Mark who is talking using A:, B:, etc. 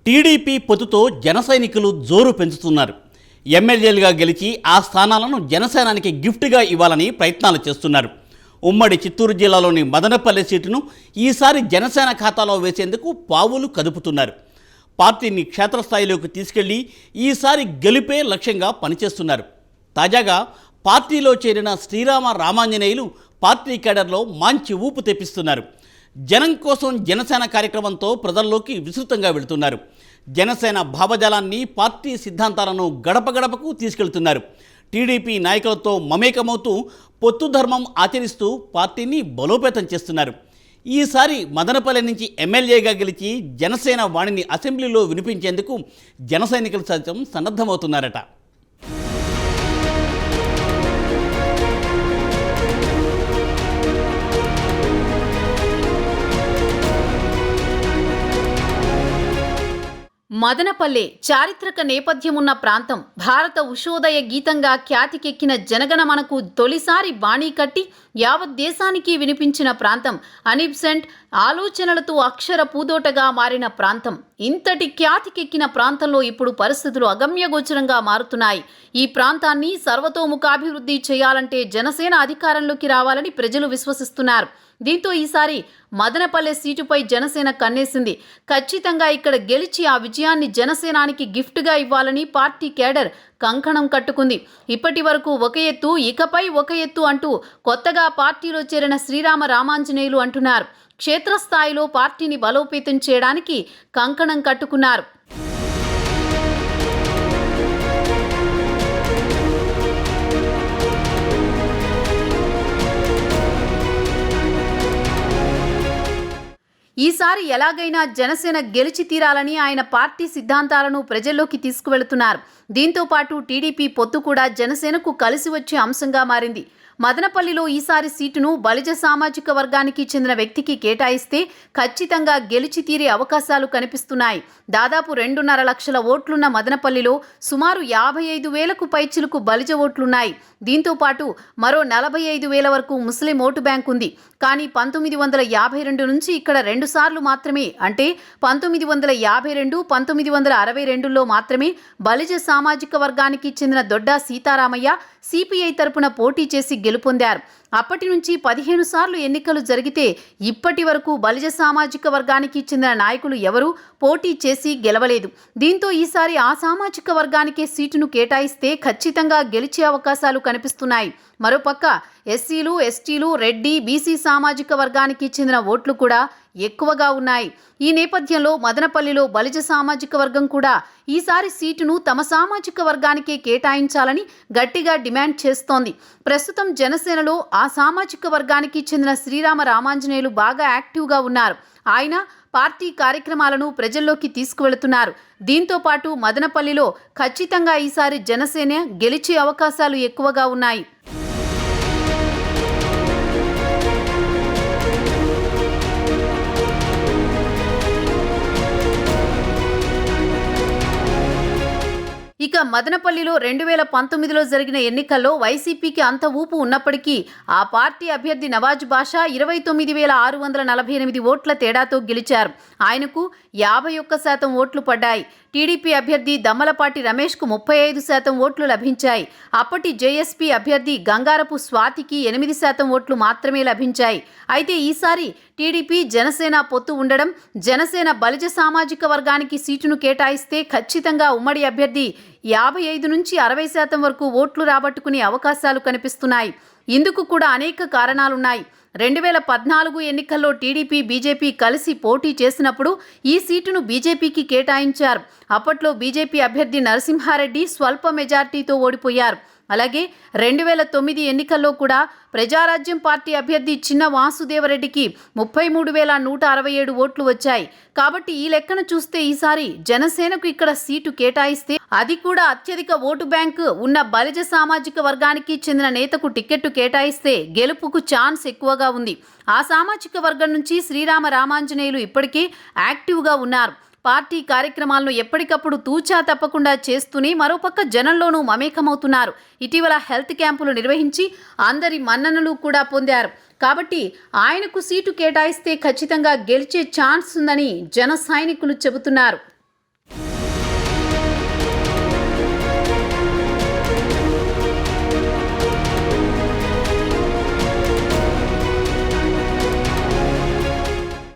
A: TDP పొత్తుతో జన సైనికులు జోరు పెంచుతున్నారు. ఎమ్మెల్యేలుగా గెలిచి ఆ స్థానాలను జనసేనానికి గిఫ్ట్గా ఇవ్వాలని ప్రయత్నాలు చేస్తున్నారు. ఉమ్మడి చిత్తూరు జిల్లాలోని మదనపల్లె సీటును ఈసారి జనసేన ఖాతాలో వేసేందుకు పావులు కదుపుతున్నారు. పార్టీని క్షేత్రస్థాయిలోకి తీసుకెళ్లి ఈసారి గెలుపే లక్ష్యంగా పనిచేస్తున్నారు. తాజాగా పార్టీలో చేరిన శ్రీరామ రామాంజనేయులు పార్టీ కేడర్లో మంచి ఊపు తెప్పిస్తున్నారు. జనం కోసం జనసేన కార్యక్రమంతో ప్రజల్లోకి విస్తృతంగా వెళుతున్నారు. జనసేన భావజాలాన్ని, పార్టీ సిద్ధాంతాలను గడప గడపకు తీసుకెళ్తున్నారు. టీడీపీ నాయకులతో మమేకమవుతూ పొత్తు ధర్మం ఆచరిస్తూ పార్టీని బలోపేతం చేస్తున్నారు. ఈసారి మదనపల్లె నుంచి ఎమ్మెల్యేగా గెలిచి జనసేన వాణిని అసెంబ్లీలో వినిపించేందుకు జన సైనికులు సైతం సన్నద్ధమవుతున్నారట.
B: మదనపల్లె చారిత్రక నేపథ్యమున్న ప్రాంతం. భారత ఉషోదయ గీతంగా ఖ్యాతికెక్కిన జనగణమనకు తొలిసారి బాణీ కట్టి యావత్ దేశానికి వినిపించిన ప్రాంతం. అనిబ్సెంట్ ఆలోచనలతో అక్షర పూదోటగా మారిన ప్రాంతం. ఇంతటి ఖ్యాతికెక్కిన ప్రాంతంలో ఇప్పుడు పరిస్థితులు అగమ్యగోచరంగా మారుతున్నాయి. ఈ ప్రాంతాన్ని సర్వతోముఖాభివృద్ధి చేయాలంటే జనసేన అధికారంలోకి రావాలని ప్రజలు విశ్వసిస్తున్నారు. దీంతో ఈసారి మదనపల్లె సీటుపై జనసేన కన్నేసింది. ఖచ్చితంగా ఇక్కడ గెలిచి ఆ విజయాన్ని జనసేనానికి గిఫ్ట్గా ఇవ్వాలని పార్టీ కేడర్ కంకణం కట్టుకుంది. ఇప్పటి వరకు ఒక ఎత్తు, ఇకపై ఒక ఎత్తు అంటూ కొత్తగా పార్టీలో చేరిన శ్రీరామ రామాంజనేయులు అంటున్నారు. క్షేత్రస్థాయిలో పార్టీని బలోపేతం చేయడానికి కంకణం కట్టుకున్నారు. ఈసారి ఎలాగైనా జనసేన గెలిచి తీరాలని ఆయన పార్టీ సిద్ధాంతాలను ప్రజల్లోకి తీసుకువెళుతున్నారు. దీంతో పాటు టీడీపీ పొత్తు కూడా జనసేనకు కలిసి వచ్చే అంశంగా మారింది. మదనపల్లిలో ఈసారి సీటును బలిజ సామాజిక వర్గానికి చెందిన వ్యక్తికి కేటాయిస్తే ఖచ్చితంగా గెలిచి తీరే అవకాశాలు కనిపిస్తున్నాయి. దాదాపు 2.5 లక్షల ఓట్లున్న మదనపల్లిలో సుమారు 55,000కు పైచిలుకు బలిజ ఓట్లున్నాయి. దీంతో పాటు మరో 45,000 వరకు ముస్లిం ఓటు బ్యాంక్ ఉంది. కానీ 1952 నుంచి ఇక్కడ 2 సార్లు మాత్రమే, అంటే 1952, 1962లో మాత్రమే బలిజ సామాజిక వర్గానికి చెందిన దొడ్డా సీతారామయ్య సిపిఐ తరపున పోటీ చేసి గెలుపొందారు. అప్పటి నుంచి 15 సార్లు ఎన్నికలు జరిగితే ఇప్పటి వరకు బలిజ సామాజిక వర్గానికి చెందిన నాయకులు ఎవరూ పోటీ చేసి గెలవలేదు. దీంతో ఈసారి ఆ సామాజిక వర్గానికే సీటును కేటాయిస్తే ఖచ్చితంగా గెలిచే అవకాశాలు కనిపిస్తున్నాయి. మరోపక్క ఎస్సీలు, ఎస్టీలు, రెడ్డి, బీసీ సామాజిక వర్గానికి చెందిన ఓట్లు కూడా ఎక్కువగా ఉన్నాయి. ఈ నేపథ్యంలో మదనపల్లిలో బలిజ సామాజిక వర్గం కూడా ఈసారి సీటును తమ సామాజిక వర్గానికే కేటాయించాలని గట్టిగా డిమాండ్ చేస్తోంది. ప్రస్తుతం జనసేనలో ఆ సామాజిక వర్గానికి చెందిన శ్రీరామ రామాంజనేయులు బాగా యాక్టివ్గా ఉన్నారు. ఆయన పార్టీ కార్యక్రమాలను ప్రజల్లోకి తీసుకువెళుతున్నారు. దీంతో పాటు మదనపల్లిలో ఖచ్చితంగా ఈసారి జనసేన గెలిచే అవకాశాలు ఎక్కువగా ఉన్నాయి. ఇక మదనపల్లిలో 2019లో జరిగిన ఎన్నికల్లో వైసీపీకి అంత ఊపు ఉన్నప్పటికీ ఆ పార్టీ అభ్యర్థి నవాజ్ బాషా 29,648 ఓట్ల తేడాతో గెలిచారు. ఆయనకు 51% ఓట్లు పడ్డాయి. టీడీపీ అభ్యర్థి దమ్మలపాటి రమేష్కు 35% ఓట్లు లభించాయి. అప్పటి జేఎస్పీ అభ్యర్థి గంగారపు స్వాతికి 8% ఓట్లు మాత్రమే లభించాయి. అయితే ఈసారి టీడీపీ జనసేన పొత్తు ఉండడం, జనసేన బలిజ సామాజిక వర్గానికి సీటును కేటాయిస్తే ఖచ్చితంగా ఉమ్మడి అభ్యర్థి 55 నుంచి 60% వరకు ఓట్లు రాబట్టుకునే అవకాశాలు కనిపిస్తున్నాయి. ఇందుకు కూడా అనేక కారణాలున్నాయి. 2014 ఎన్నికల్లో టీడీపీ, బీజేపీ కలిసి పోటీ చేసినప్పుడు ఈ సీటును బీజేపీకి కేటాయించారు. అప్పట్లో బీజేపీ అభ్యర్థి నరసింహారెడ్డి స్వల్ప మెజార్టీతో ఓడిపోయారు. అలాగే 2009 ఎన్నికల్లో కూడా ప్రజారాజ్యం పార్టీ అభ్యర్థి చిన్న వాసుదేవరెడ్డికి 33,167 ఓట్లు వచ్చాయి. కాబట్టి ఈ లెక్కను చూస్తే ఈసారి జనసేనకు ఇక్కడ సీటు కేటాయిస్తే, అది కూడా అత్యధిక ఓటు బ్యాంకు ఉన్న బలిజ సామాజిక వర్గానికి చెందిన నేతకు టికెట్టు కేటాయిస్తే గెలుపుకు ఛాన్స్ ఎక్కువగా ఉంది. ఆ సామాజిక వర్గం నుంచి శ్రీరామ రామాంజనేయులు ఇప్పటికే యాక్టివ్గా ఉన్నారు. పార్టీ కార్యక్రమాలను ఎప్పటికప్పుడు తూచా తప్పకుండా చేస్తూనే మరోపక్క జనంలోనూ మమేకమవుతున్నారు. ఇటీవల హెల్త్ క్యాంపులు నిర్వహించి అందరి మన్ననలు కూడా పొందారు. కాబట్టి ఆయనకు సీటు కేటాయిస్తే ఖచ్చితంగా గెలిచే ఛాన్స్ ఉందని జన సైనికులు చెబుతున్నారు.